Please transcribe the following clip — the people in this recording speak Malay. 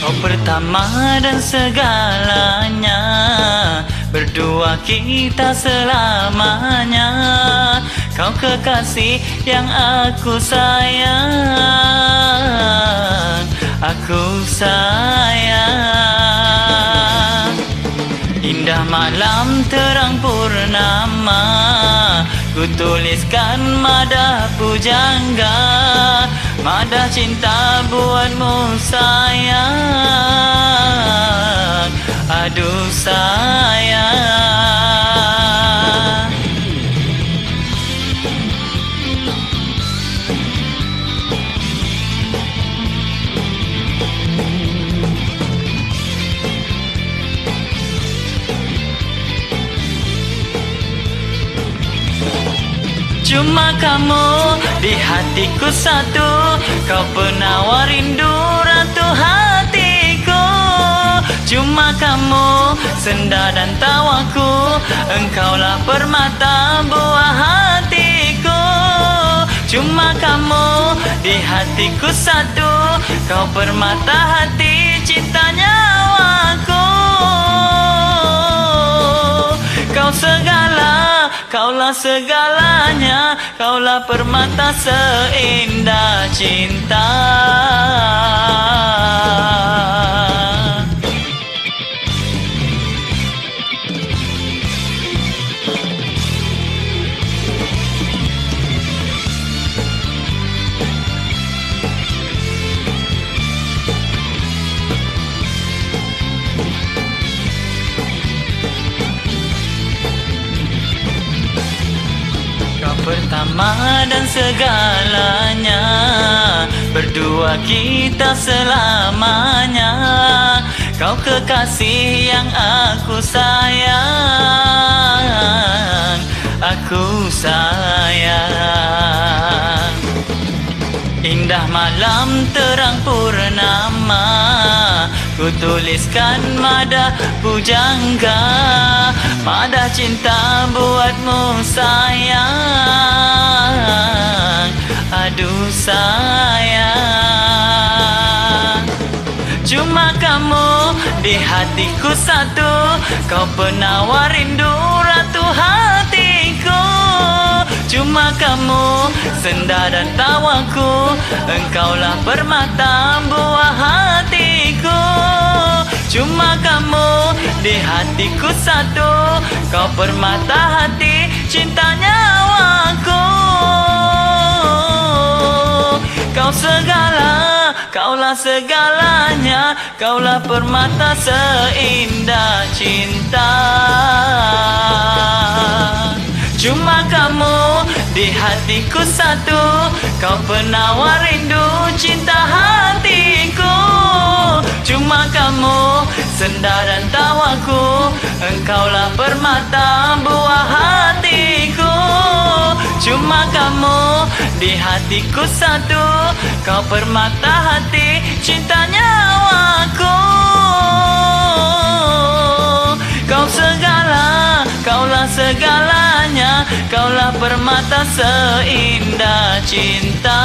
Kau pertama dan segalanya, berdua kita selamanya. Kau kekasih yang aku sayang, aku sayang. Indah malam terang purnama, ku tuliskan madah pujangga, madah cinta buatmu sayang, aduh sayang. Cuma kamu di hatiku satu, kau penawar rindu ratu hatiku. Cuma kamu senda dan tawaku, engkaulah permata buah hatiku. Cuma kamu di hatiku satu, kau permata hati cinta nyawaku. Kau segala, kaulah segalanya, kaulah permata seindah cinta. Pertama dan segalanya, berdua kita selamanya. Kau kekasih yang aku sayang, aku sayang. Indah malam terang purnama, ku tuliskan madah pujangga, madah cinta buatmu sayang, aduh sayang. Cuma kamu di hatiku satu, kau penawar rindu ratu hatiku. Cuma kamu senda dan tawaku, engkaulah permata buah hatiku. Cuma kamu di hatiku satu, kau permata hati cinta nyawaku. Kau segala, kaulah segalanya, kaulah permata seindah cinta. Cuma kamu di hatiku satu, kau penawar rindu cinta hatiku. Cuma kamu senda dan tawaku, engkaulah permata buah hatiku. Cuma kamu di hatiku satu, kau permata hati cinta nyawaku. Kau segala, kaulah segalanya, kaulah permata seindah cinta.